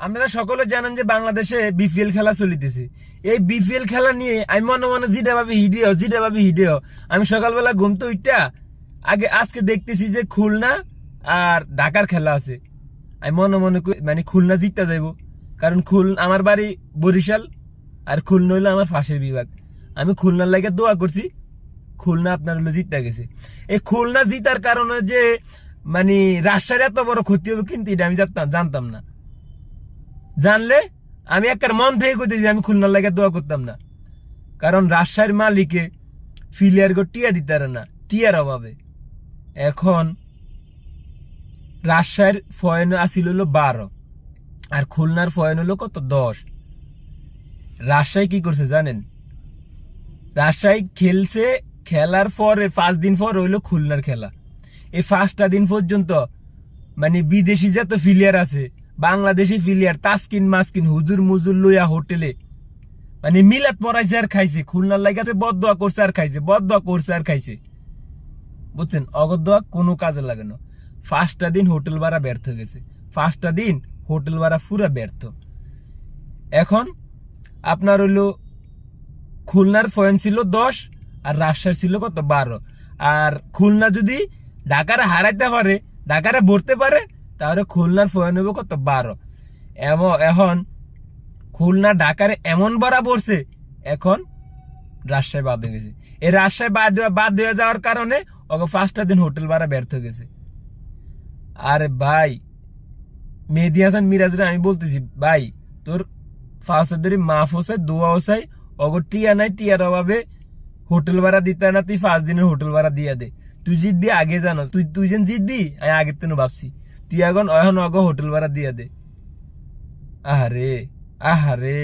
আপনারা সকলে জানেন যে বাংলাদেশে বিপিএল খেলা চলিতেছে। এই বিপিএল খেলা নিয়ে আমি মনে মনে যেটা ভাবি হিডেও আমি সকালবেলা ঘুমতে উঠা আজকে দেখতেছি যে খুলনা আর ঢাকার খেলা আছে। আমি মনে মনে মানে খুলনা জিততে যাইব, কারণ আমার বাড়ি বরিশাল আর খুলনা হইলো আমার ফাঁসের বিভাগ। আমি খুলনার লাগে দোয়া করছি, খুলনা আপনার হলো জিততে গেছে। এই খুলনা জিতার কারণে যে মানে রাজশাহীর এত বড় ক্ষতি হবে কিন্তু এটা আমি জানতাম না। জানলে আমি একটা মন থেকে কইতেছি আমি খুলনার লাগে দোয়া করতাম না, কারণ রাজশাহীর মালিকে ফিলিয়ার গো টিয়া দিতে না, টিয়ার অভাবে। এখন রাজশাহীর ফয়েন আসিল হলো 12 আর খুলনার ফয়েন হলো কত 10। রাজশাহী কি করছে জানেন? রাজশাহী খেলছে, খেলার পরে 5 দিন পর হইলো খুলনার খেলা। এই 5টা দিন পর্যন্ত মানে বিদেশি যত ফিলিয়ার আছে, বাংলাদেশি ফিলিয়ার তাসকিন মাসকিন হুজুর মুজুর লইয়া হোটেলে মানে মিলাদ পড়াইছে আর খাইছে, খুলনার লাগাতে বদদোয়া করছে আর খাইছে, বদদোয়া করছে আর খাইছে। বুঝছেন, অগদোয়া কোনো কাজে লাগে না। 5টা দিন হোটেল ভাড়া ব্যর্থ গেছে, 5টা দিন হোটেল ভাড়া পুরা ব্যর্থ। এখন আপনার হইলো খুলনার পয়েন্ট ছিল 10 আর রাজশাহীর ছিল কত 12। আর খুলনা যদি ঢাকারে হারাইতে পারে, ঢাকারে ভরতে পারে, তাহলে খুলনার পয়েন্ট হবে কত 12। এখন খুলনা ঢাকারে এমন বড়া পড়ছে, এখন রাজশাহী বাদ হয়ে গেছে। এই রাজশাহী বাদ হয়ে যাওয়ার কারণে ওকে 5টা দিন হোটেল ভাড়া ব্যর্থ গেছে। আরে ভাই, মেহেদী হাসান মিরাজরে আমি বলতেছি, ভাই তোর ফার্স্ট ধরে মাফ হোসাই দোয়া হোসাই, অগর টিয়া নাই, টিয়ার অভাবে হোটেল ভাড়া দিতে না, তুই 5 দিনের হোটেল ভাড়া দিয়া দে। তুই জিতবি আগে জানো, তুই যেন জিতবি আমি আগের তেন ভাবছি, তুই এখন অগ হোটেল ভাড়া দিয়া দে। আহারে আহারে।